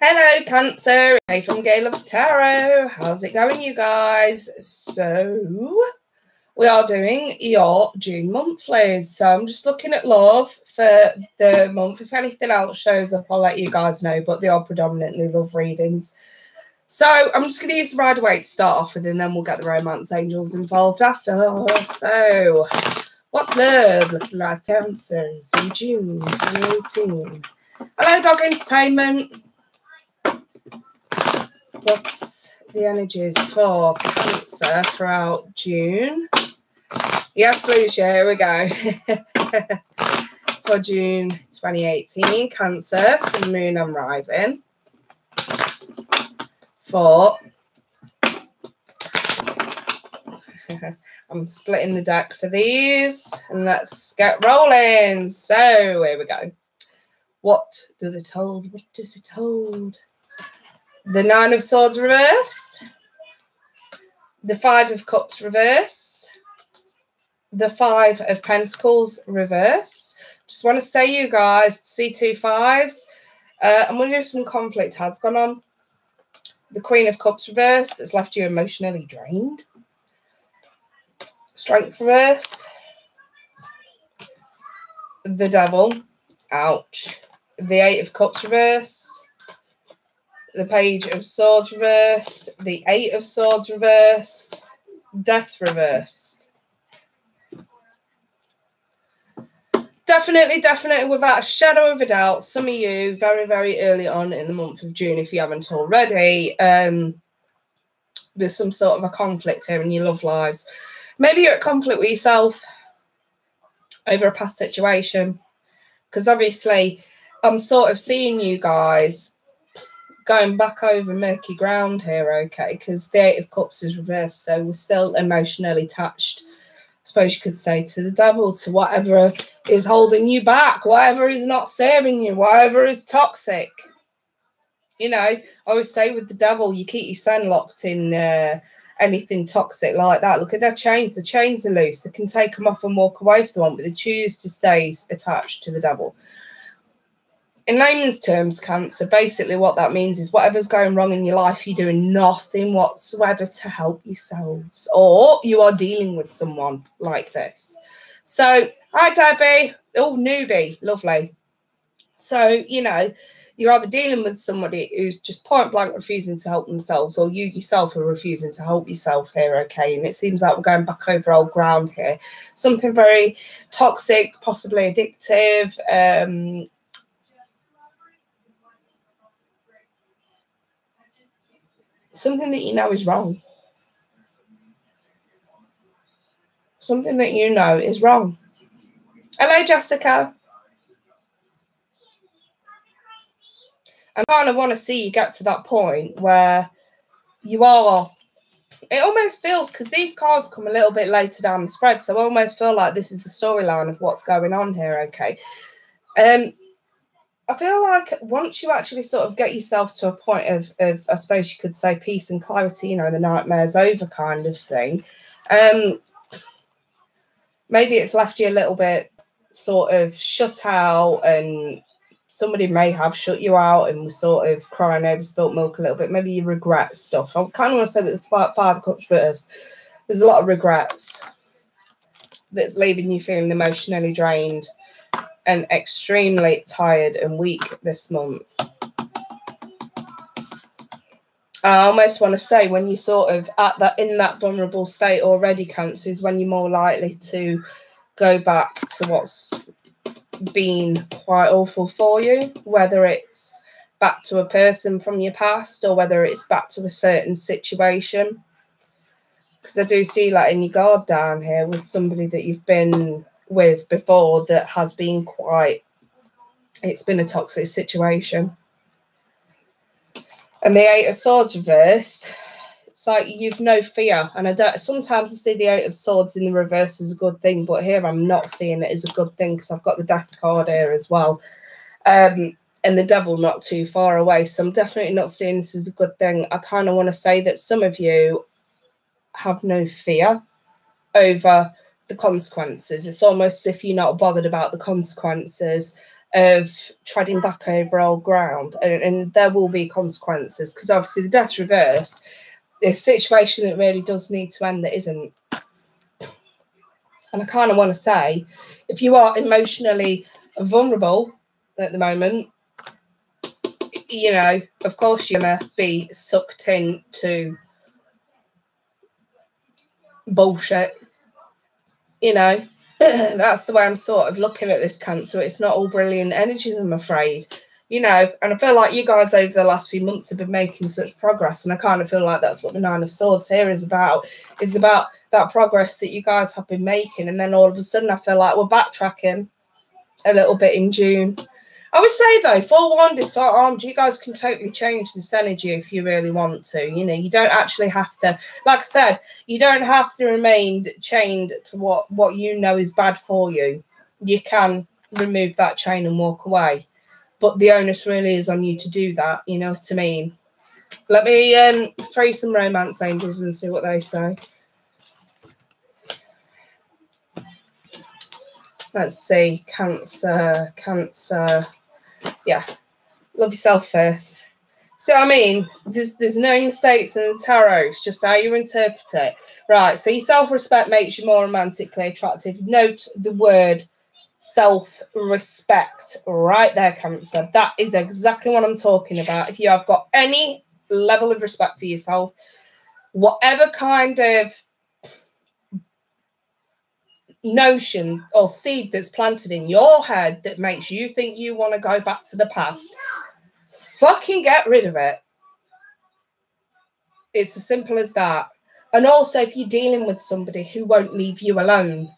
Hello, Cancer. Hey, from Kaylovestarot. How's it going, you guys? So, we are doing your June monthlies. So, I'm just looking at love for the month. If anything else shows up, I'll let you guys know, but they are predominantly love readings. So, I'm just going to use the Rider-Waite to start off with, and then we'll get the romance angels involved after. So, what's love looking like, Cancers, in June 2018? Hello, Dog Entertainment. What's the energies for Cancer throughout June? Yes, Lucia, here we go. For June 2018, Cancer, Sun, Moon and Rising. For I'm splitting the deck for these, and let's get rolling. So here we go. What does it hold? What does it hold? The Nine of Swords reversed, the Five of Cups reversed, the Five of Pentacles reversed. Just want to say, you guys, see 2 5s. I'm wondering if some conflict has gone on. The Queen of Cups reversed, that's left you emotionally drained. Strength reversed. The Devil, ouch. The Eight of Cups reversed. The Page of Swords reversed, the Eight of Swords reversed, Death reversed. Definitely, without a shadow of a doubt, some of you very, very early on in the month of June, if you haven't already, there's some sort of a conflict here in your love lives. Maybe you're at conflict with yourself over a past situation, because obviously I'm sort of seeing you guys going back over murky ground here, okay, because the Eight of Cups is reversed, so we're still emotionally attached, I suppose you could say, to the Devil, to whatever is holding you back, whatever is not serving you, whatever is toxic. You know, I always say with the Devil, you keep your son locked in anything toxic like that. Look at their chains. The chains are loose. They can take them off and walk away if they want, but they choose to stay attached to the Devil. In layman's terms, Cancer, basically what that means is whatever's going wrong in your life, you're doing nothing whatsoever to help yourselves, or you are dealing with someone like this. So, hi, Debbie. Oh, newbie. Lovely. So, you know, you're either dealing with somebody who's just point blank refusing to help themselves, or you yourself are refusing to help yourself here, okay? And it seems like we're going back over old ground here. Something very toxic, possibly addictive, something that you know is wrong. Something that you know is wrong. Hello, Jessica. I kind of want to see you get to that point where you are, it almost feels, because these cards come a little bit later down the spread, so I almost feel like this is the storyline of what's going on here, okay? I feel like once you actually sort of get yourself to a point of I suppose you could say, peace and clarity, you know, the nightmare's over kind of thing, maybe it's left you a little bit sort of shut out, and somebody may have shut you out and was sort of crying over spilt milk a little bit. Maybe you regret stuff. I kind of want to say with the Five of Cups first, there's a lot of regrets that's leaving you feeling emotionally drained and extremely tired and weak this month. I almost want to say, when you sort of in that vulnerable state already, Cancer, is when you're more likely to go back to what's been quite awful for you, whether it's back to a person from your past or whether it's back to a certain situation. Because I do see, like, in your guard down here with somebody that you've been with before that has been it's been a toxic situation. And the Eight of Swords reversed, it's like you've no fear. And sometimes I see the Eight of Swords in the reverse as a good thing, but here I'm not seeing it as a good thing, because I've got the Death card here as well, and the Devil not too far away, so I'm definitely not seeing this as a good thing. I kind of want to say that some of you have no fear over the consequences. It's almost as if you're not bothered about the consequences of treading back over old ground, and there will be consequences, because obviously the death's reversed. It's a situation that really does need to end that isn't. And I kind of want to say, if you are emotionally vulnerable at the moment, you know, of course you're going to be sucked into bullshit. You know, that's the way I'm sort of looking at this Cancer. It's not all brilliant energies, I'm afraid. You know, and I feel like you guys over the last few months have been making such progress, and I kind of feel like that's what the Nine of Swords here is about that progress that you guys have been making. And then all of a sudden I feel like we're backtracking a little bit in June. I would say, though, forewarned is forearmed. You guys can totally change this energy if you really want to. You know, you don't actually have to, like I said, you don't have to remain chained to what you know is bad for you. You can remove that chain and walk away. But the onus really is on you to do that, you know what I mean? Let me throw you some romance angels and see what they say. Let's see, Cancer. Yeah, love yourself first. So, I mean, there's no mistakes in the tarot. It's just how you interpret it. Right, so your self-respect makes you more romantically attractive. Note the word self-respect right there, Cancer. That is exactly what I'm talking about. If you have got any level of respect for yourself, whatever kind of notion or seed that's planted in your head that makes you think you want to go back to the past, fucking get rid of it. It's as simple as that. And also, if you're dealing with somebody who won't leave you alone,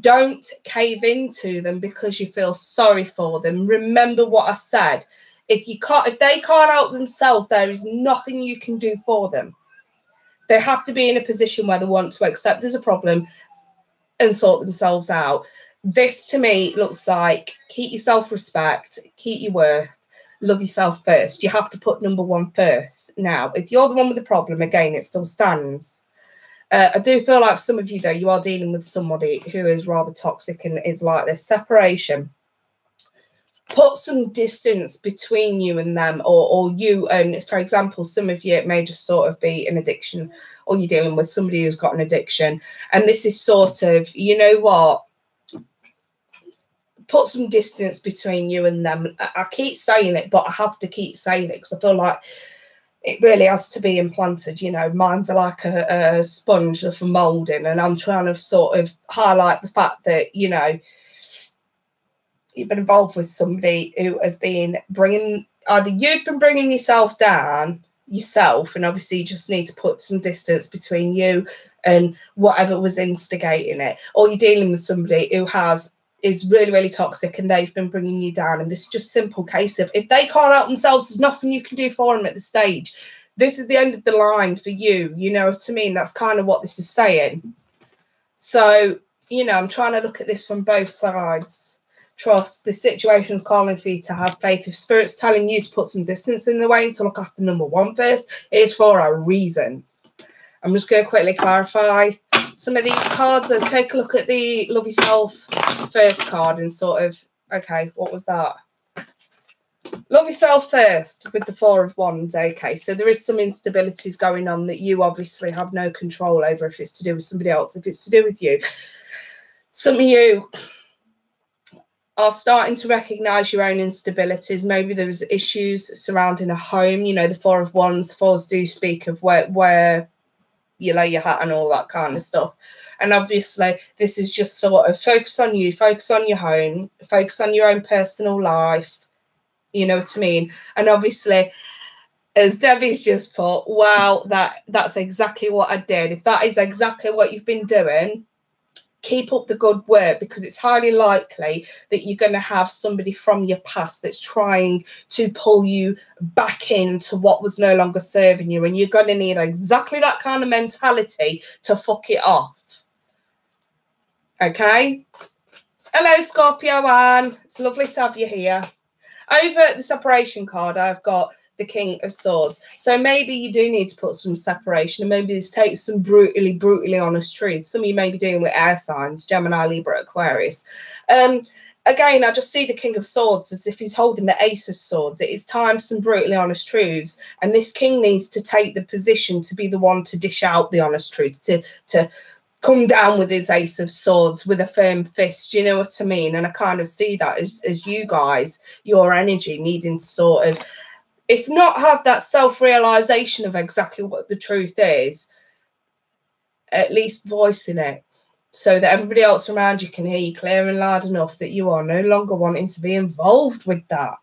don't cave into them because you feel sorry for them. Remember what I said. If they can't help themselves, there is nothing you can do for them. They have to be in a position where they want to accept there's a problem and sort themselves out. This to me looks like keep your self-respect, keep your worth, love yourself first. You have to put number one first. Now, if you're the one with the problem, again, it still stands. I do feel like some of you, though, you are dealing with somebody who is rather toxic and is like this. Separation. Put some distance between you and them, or you and, for example, some of you, it may just sort of be an addiction, or you're dealing with somebody who's got an addiction. And this is sort of, you know what? Put some distance between you and them. I keep saying it, but I have to keep saying it because I feel like it really has to be implanted. You know, minds are like a sponge for moulding, and I'm trying to sort of highlight the fact that, you know, you've been involved with somebody who has been either you've been bringing yourself down yourself, and obviously you just need to put some distance between you and whatever was instigating it, or you're dealing with somebody who is really, really toxic and they've been bringing you down. And this is just a simple case of if they can't help themselves, there's nothing you can do for them at this stage. This is the end of the line for you. You know what I mean? That's kind of what this is saying. So, you know, I'm trying to look at this from both sides. Trust, the situation's calling for you to have faith. If Spirit's telling you to put some distance in the way and to look after number one first, it's for a reason. I'm just going to quickly clarify some of these cards. Let's take a look at the Love Yourself First card and sort of, okay, what was that? Love yourself first with the Four of Wands. Okay, so there is some instabilities going on that you obviously have no control over, if it's to do with somebody else, if it's to do with you. Some of you are starting to recognise your own instabilities. Maybe there's issues surrounding a home. You know, the Four of Wands, the Fours do speak of where you lay your hat and all that kind of stuff. And obviously this is just sort of focus on you, focus on your home, focus on your own personal life. You know what I mean? And obviously, as Debbie's just put, wow, that's exactly what I did. If that is exactly what you've been doing, keep up the good work, because it's highly likely that you're going to have somebody from your past that's trying to pull you back into what was no longer serving you, and you're going to need exactly that kind of mentality to fuck it off. Okay? Hello, Scorpio Anne. It's lovely to have you here. Over the separation card, I've got the King of Swords. So maybe you do need to put some separation, and maybe this takes some brutally honest truths. Some of you may be dealing with air signs, Gemini, Libra, Aquarius. And again, I just see the King of Swords as if he's holding the Ace of Swords. It is time for some brutally honest truths. And this king needs to take the position to be the one to dish out the honest truth, to come down with his Ace of Swords with a firm fist. You know what I mean? And I kind of see that as you guys, your energy needing to sort of, if not have that self-realization of exactly what the truth is, at least voicing it, so that everybody else around you can hear you clear and loud enough that you are no longer wanting to be involved with that.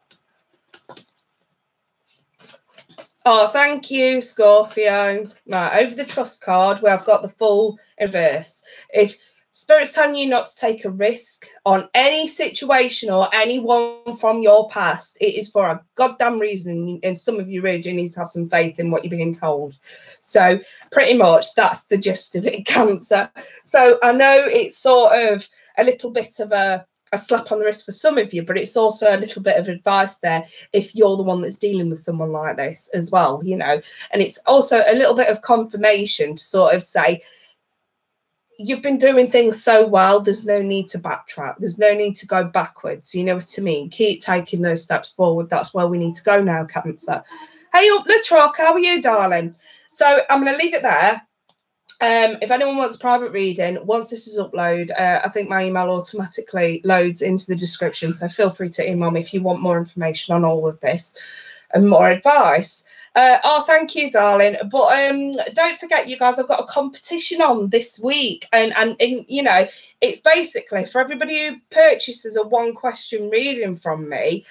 Oh, thank you, Scorpio. Right, over the trust card where I've got the full reverse. If Spirit's telling you not to take a risk on any situation or anyone from your past, it is for a goddamn reason. And some of you really do need to have some faith in what you're being told. So pretty much that's the gist of it, Cancer. So I know it's sort of a little bit of a slap on the wrist for some of you, but it's also a little bit of advice there if you're the one that's dealing with someone like this as well, you know. And it's also a little bit of confirmation to sort of say, you've been doing things so well, there's no need to backtrack. There's no need to go backwards. You know what I mean? Keep taking those steps forward. That's where we need to go now, Cancer. Hey up the truck, how are you, darling? So I'm going to leave it there. If anyone wants private reading, once this is uploaded, I think my email automatically loads into the description. So feel free to email me if you want more information on all of this and more advice. Oh, thank you, darling. But don't forget, you guys, I've got a competition on this week. And you know, it's basically for everybody who purchases a one-question reading from me,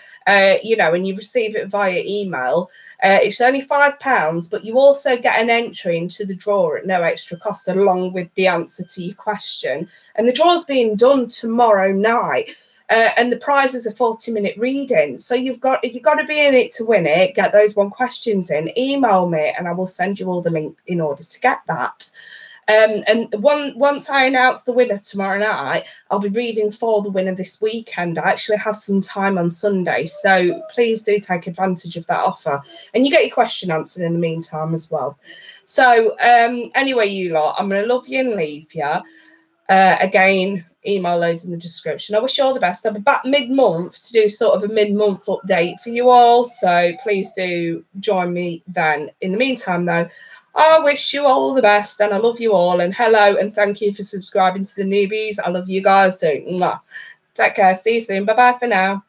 you know, and you receive it via email. It's only £5, but you also get an entry into the draw at no extra cost, along with the answer to your question. And the draw's being done tomorrow night. And the prize is a 40-minute reading. So you've got to be in it to win it. Get those one questions in. Email me, and I will send you all the link in order to get that. And once I announce the winner tomorrow night, I'll be reading for the winner this weekend. I actually have some time on Sunday, so please do take advantage of that offer. And you get your question answered in the meantime as well. So anyway, you lot, I'm going to love you and leave you. Again, email loads in the description. I wish you all the best. I'll be back mid-month to do sort of a mid-month update for you all. So please do join me then. In the meantime, though, I wish you all the best and I love you all. And hello and thank you for subscribing to the newbies. I love you guys too. Mwah. Take care. See you soon. Bye-bye for now.